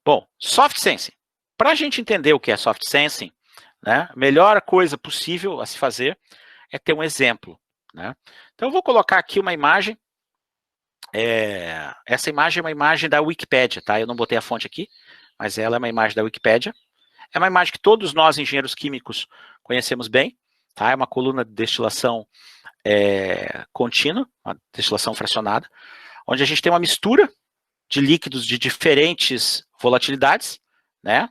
Bom, soft sensing. Para a gente entender o que é soft sensing, né, a melhor coisa possível a se fazer é ter um exemplo, né? Então eu vou colocar aqui uma imagem. Essa imagem é uma imagem da Wikipédia, tá? Eu não botei a fonte aqui, mas ela é uma imagem da Wikipédia. É uma imagem que todos nós, engenheiros químicos, conhecemos bem, tá? É uma coluna de destilação contínua, uma destilação fracionada, onde a gente tem uma mistura de líquidos de diferentes volatilidades, né?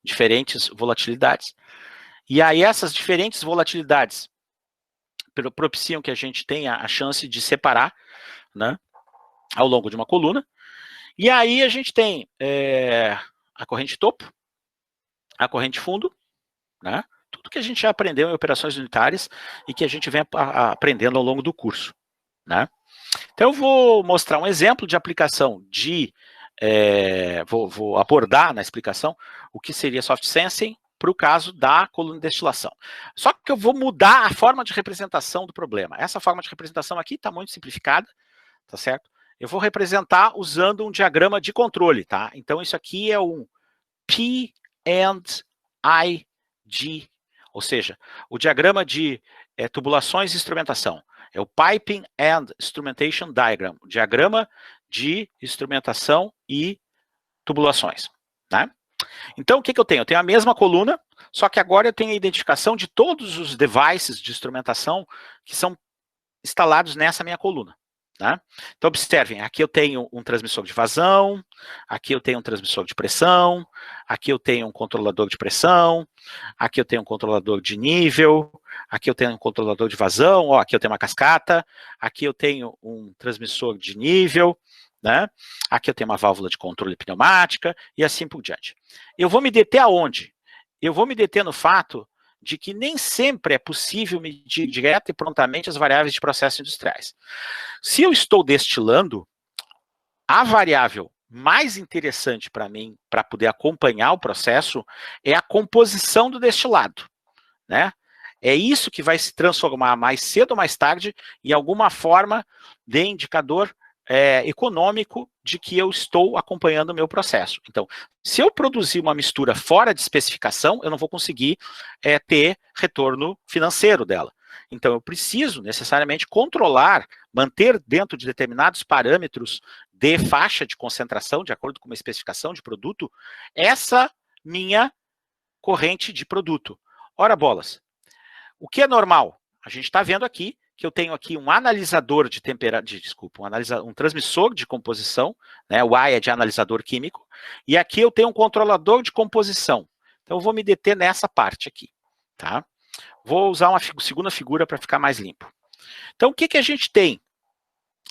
Diferentes volatilidades. E aí essas diferentes volatilidades propiciam que a gente tenha a chance de separar, né, ao longo de uma coluna. E aí a gente tem a corrente topo, a corrente fundo, né? Tudo que a gente já aprendeu em operações unitárias e que a gente vem aprendendo ao longo do curso, né? Então eu vou mostrar um exemplo de aplicação de... vou abordar na explicação o que seria soft sensing para o caso da coluna de destilação. Só que eu vou mudar a forma de representação do problema. Essa forma de representação aqui está muito simplificada, tá certo? Eu vou representar usando um diagrama de controle, tá? Então isso aqui é um P and IG, ou seja, o diagrama de tubulações e instrumentação. É o Piping and Instrumentation Diagram, o diagrama de instrumentação e tubulações, né? Então, o que eu tenho? Eu tenho a mesma coluna, só que agora eu tenho a identificação de todos os devices de instrumentação que são instalados nessa minha coluna, né? Então, observem, aqui eu tenho um transmissor de vazão, aqui eu tenho um transmissor de pressão, aqui eu tenho um controlador de pressão, aqui eu tenho um controlador de nível, aqui eu tenho um controlador de vazão, ó, aqui eu tenho uma cascata, aqui eu tenho um transmissor de nível, né? Aqui eu tenho uma válvula de controle pneumática e assim por diante. Eu vou me deter aonde? Eu vou me deter no fato de que nem sempre é possível medir direta e prontamente as variáveis de processos industriais. Se eu estou destilando, a variável mais interessante para mim, para poder acompanhar o processo, é a composição do destilado, né? É isso que vai se transformar mais cedo ou mais tarde em alguma forma de indicador econômico de que eu estou acompanhando o meu processo. Então, se eu produzir uma mistura fora de especificação, eu não vou conseguir ter retorno financeiro dela. Então, eu preciso necessariamente controlar, manter dentro de determinados parâmetros de faixa de concentração, de acordo com uma especificação de produto, essa minha corrente de produto. Ora bolas, o que é normal? A gente está vendo aqui que eu tenho aqui um analisador de temperatura, um transmissor de composição, né? O I é de analisador químico, e aqui eu tenho um controlador de composição. Então eu vou me deter nessa parte aqui, tá? Vou usar uma segunda figura para ficar mais limpo. Então o que a gente tem?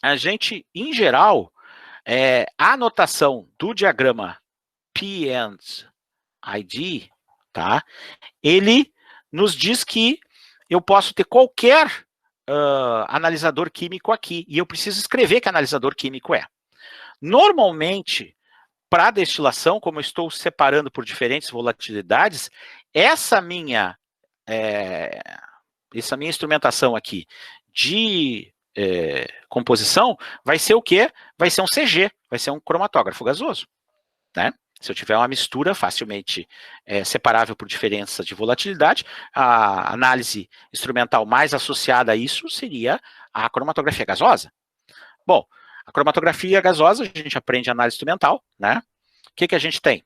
A gente, em geral, a anotação do diagrama P and ID, tá? Ele nos diz que eu posso ter qualquer analisador químico aqui, e eu preciso escrever que analisador químico é. Normalmente, para destilação, como eu estou separando por diferentes volatilidades, essa minha instrumentação aqui de composição vai ser o quê? Vai ser um CG, vai ser um cromatógrafo gasoso, né? Se eu tiver uma mistura facilmente separável por diferença de volatilidade, a análise instrumental mais associada a isso seria a cromatografia gasosa. Bom, a cromatografia gasosa, a gente aprende análise instrumental, né? O que a gente tem?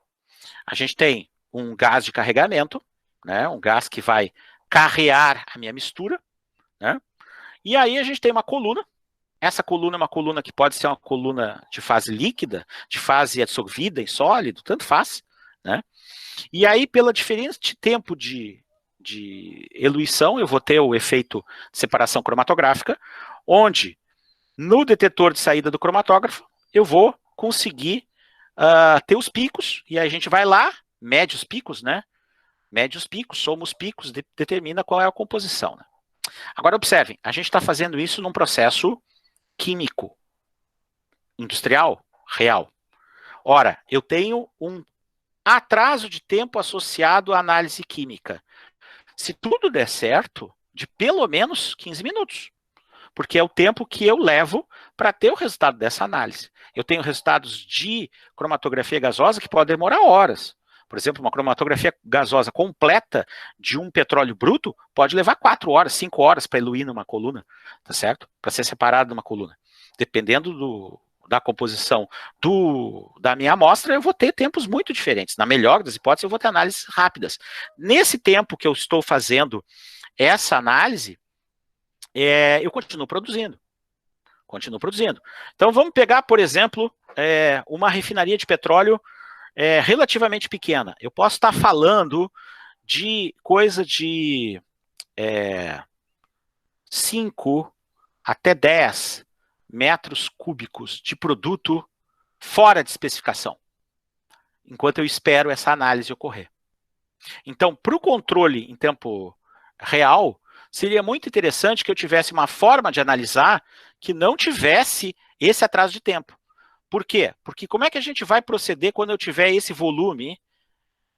A gente tem um gás de carregamento, né? Um gás que vai carrear a minha mistura, né? E aí a gente tem uma coluna. Essa coluna é uma coluna que pode ser uma coluna de fase líquida, de fase dissolvida em sólido, tanto faz, né? E aí, pela diferença de tempo de eluição, eu vou ter o efeito de separação cromatográfica, onde no detetor de saída do cromatógrafo, eu vou conseguir ter os picos, e aí a gente vai lá, mede os picos, né? Mede os picos, soma os picos, determina qual é a composição, né? Agora, observem, a gente está fazendo isso num processo químico, industrial, real. Ora, eu tenho um atraso de tempo associado à análise química. Se tudo der certo, de pelo menos 15 minutos. porque é o tempo que eu levo para ter o resultado dessa análise. Eu tenho resultados de cromatografia gasosa que podem demorar horas. Por exemplo, uma cromatografia gasosa completa de um petróleo bruto pode levar 4 horas, 5 horas para eluir numa coluna, tá certo? Para ser separado numa coluna. Dependendo da composição da minha amostra, eu vou ter tempos muito diferentes. Na melhor das hipóteses, eu vou ter análises rápidas. Nesse tempo que eu estou fazendo essa análise, eu continuo produzindo. Então, vamos pegar, por exemplo, uma refinaria de petróleo relativamente pequena. Eu posso estar falando de coisa de 5 até 10 metros cúbicos de produto fora de especificação, enquanto eu espero essa análise ocorrer. Então, para o controle em tempo real, seria muito interessante que eu tivesse uma forma de analisar que não tivesse esse atraso de tempo. Por quê? Porque como é que a gente vai proceder quando eu tiver esse volume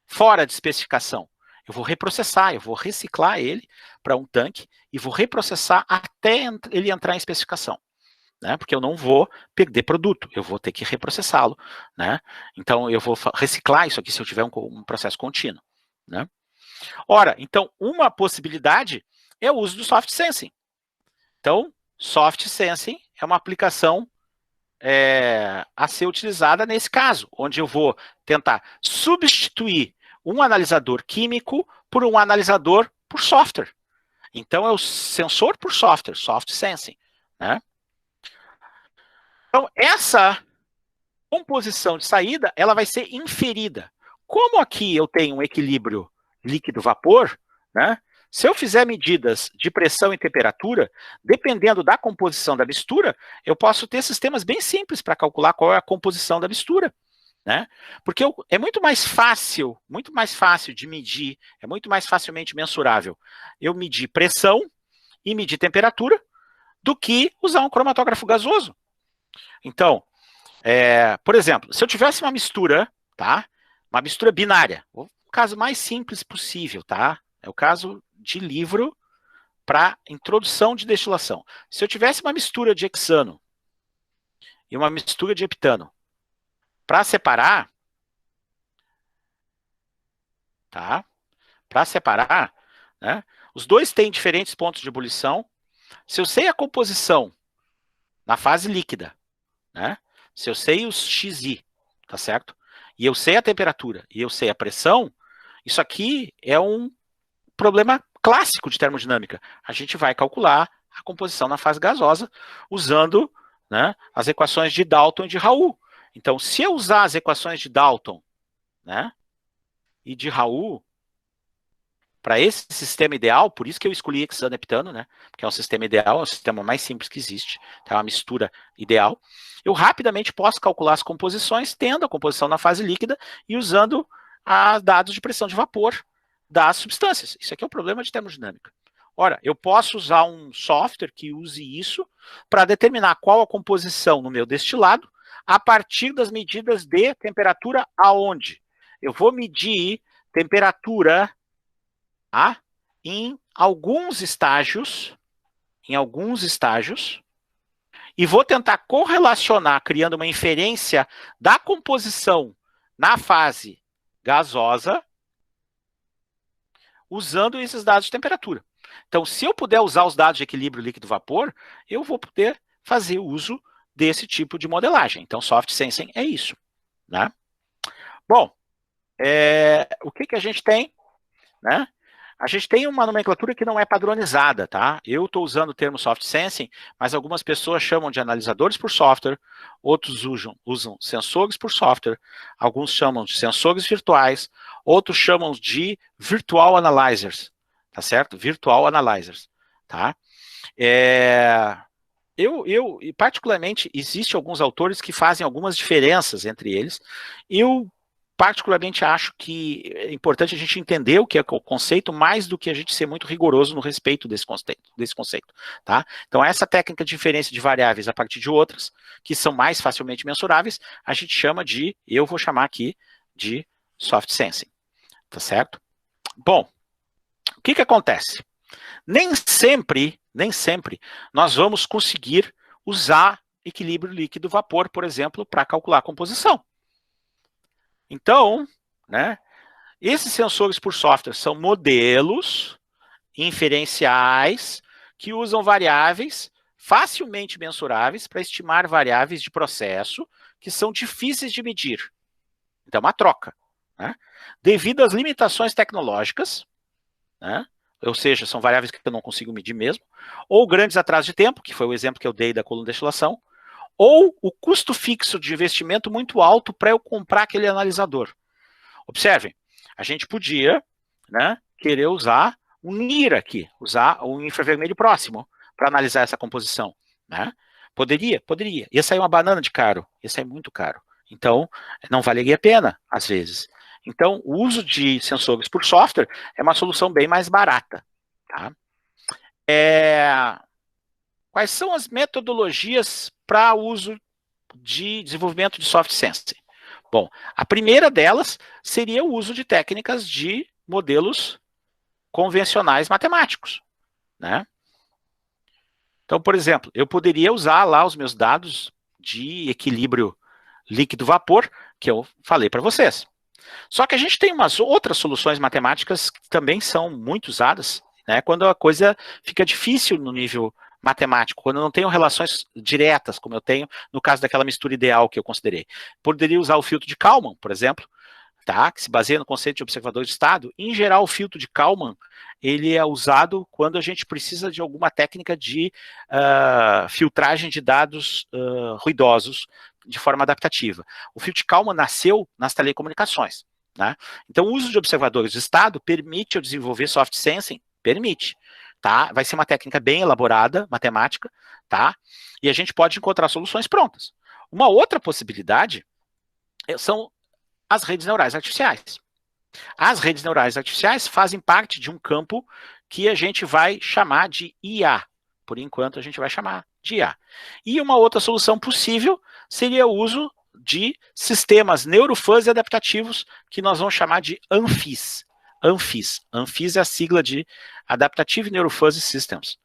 fora de especificação? Eu vou reprocessar, eu vou reciclar ele para um tanque e vou reprocessar até ele entrar em especificação. Né? Porque eu não vou perder produto, eu vou ter que reprocessá-lo. Né? Então, eu vou reciclar isso aqui se eu tiver um processo contínuo. Né? Ora, então, uma possibilidade é o uso do soft sensing. Então, soft sensing é uma aplicação a ser utilizada nesse caso, onde eu vou tentar substituir um analisador químico por um analisador por software. Então, é o sensor por software, soft sensing. Né? Então, essa composição de saída, ela vai ser inferida. Como aqui eu tenho um equilíbrio líquido-vapor, né? Se eu fizer medidas de pressão e temperatura, dependendo da composição da mistura, eu posso ter sistemas bem simples para calcular qual é a composição da mistura. Né? Porque é muito mais fácil de medir, é muito mais facilmente mensurável eu medir pressão e medir temperatura do que usar um cromatógrafo gasoso. Então, por exemplo, se eu tivesse uma mistura, tá? Uma mistura binária, o caso mais simples possível, tá? É o caso de livro para introdução de destilação. Se eu tivesse uma mistura de hexano e uma mistura de heptano, para separar, tá? Para separar, né? Os dois têm diferentes pontos de ebulição. Se eu sei a composição na fase líquida, né? Se eu sei os XI, tá certo? E eu sei a temperatura e eu sei a pressão, isso aqui é um problema clássico de termodinâmica. A gente vai calcular a composição na fase gasosa usando, né, as equações de Dalton e de Raoult. Então, se eu usar as equações de Dalton, né, e de Raoult para esse sistema ideal, por isso que eu escolhi hexano heptano, né, porque é um sistema ideal, é o sistema mais simples que existe, é uma mistura ideal, eu rapidamente posso calcular as composições, tendo a composição na fase líquida e usando dados de pressão de vapor das substâncias. Isso aqui é um problema de termodinâmica. Ora, eu posso usar um software que use isso para determinar qual a composição no meu destilado a partir das medidas de temperatura aonde? Eu vou medir temperatura em alguns estágios, e vou tentar correlacionar, criando uma inferência da composição na fase gasosa, usando esses dados de temperatura. Então, se eu puder usar os dados de equilíbrio líquido-vapor, eu vou poder fazer uso desse tipo de modelagem. Então, soft sensing é isso. Né? Bom, o que a gente tem? Né? A gente tem uma nomenclatura que não é padronizada, tá? Eu estou usando o termo soft sensing, mas algumas pessoas chamam de analisadores por software, outros usam sensores por software, alguns chamam de sensores virtuais, outros chamam de virtual analyzers, tá certo? Virtual analyzers, tá? Particularmente, existem alguns autores que fazem algumas diferenças entre eles. Eu particularmente acho que é importante a gente entender o que é o conceito, mais do que a gente ser muito rigoroso no respeito desse conceito, tá? Então, essa técnica de inferência de variáveis a partir de outras, que são mais facilmente mensuráveis, a gente chama de, eu vou chamar aqui de soft sensing, tá certo? Bom, o que acontece? Nem sempre nem sempre, nós vamos conseguir usar equilíbrio líquido-vapor, por exemplo, para calcular a composição. Então, né, esses sensores por software são modelos inferenciais que usam variáveis facilmente mensuráveis para estimar variáveis de processo que são difíceis de medir. Então, é uma troca, né? Devido às limitações tecnológicas, né? Ou seja, são variáveis que eu não consigo medir mesmo, ou grandes atrasos de tempo, que foi o exemplo que eu dei da coluna de destilação, ou o custo fixo de investimento muito alto para eu comprar aquele analisador. Observem, a gente podia, né, querer usar um NIR aqui, usar o infravermelho próximo para analisar essa composição, né? Poderia. Ia sair uma banana de caro, ia sair muito caro. Então, não valeria a pena, às vezes. Então, o uso de sensores por software é uma solução bem mais barata. Tá? Quais são as metodologias para uso de desenvolvimento de soft sensing? Bom, a primeira delas seria o uso de técnicas de modelos convencionais matemáticos, né? Então, por exemplo, eu poderia usar lá os meus dados de equilíbrio líquido-vapor, que eu falei para vocês. Só que a gente tem umas outras soluções matemáticas que também são muito usadas, né, quando a coisa fica difícil no nível matemático, quando eu não tenho relações diretas, como eu tenho no caso daquela mistura ideal que eu considerei. Poderia usar o filtro de Kalman, por exemplo, tá, que se baseia no conceito de observador de estado. Em geral, o filtro de Kalman ele é usado quando a gente precisa de alguma técnica de filtragem de dados ruidosos de forma adaptativa. O filtro de Kalman nasceu nas telecomunicações, né? Então, o uso de observadores de estado permite eu desenvolver soft sensing? Permite. Tá? Vai ser uma técnica bem elaborada, matemática, tá? E a gente pode encontrar soluções prontas. Uma outra possibilidade são as redes neurais artificiais. As redes neurais artificiais fazem parte de um campo que a gente vai chamar de IA. Por enquanto, a gente vai chamar de IA. E uma outra solução possível seria o uso de sistemas neurofuzzy adaptativos, que nós vamos chamar de ANFIS. ANFIS. ANFIS é a sigla de Adaptative Neurofuzzy Systems.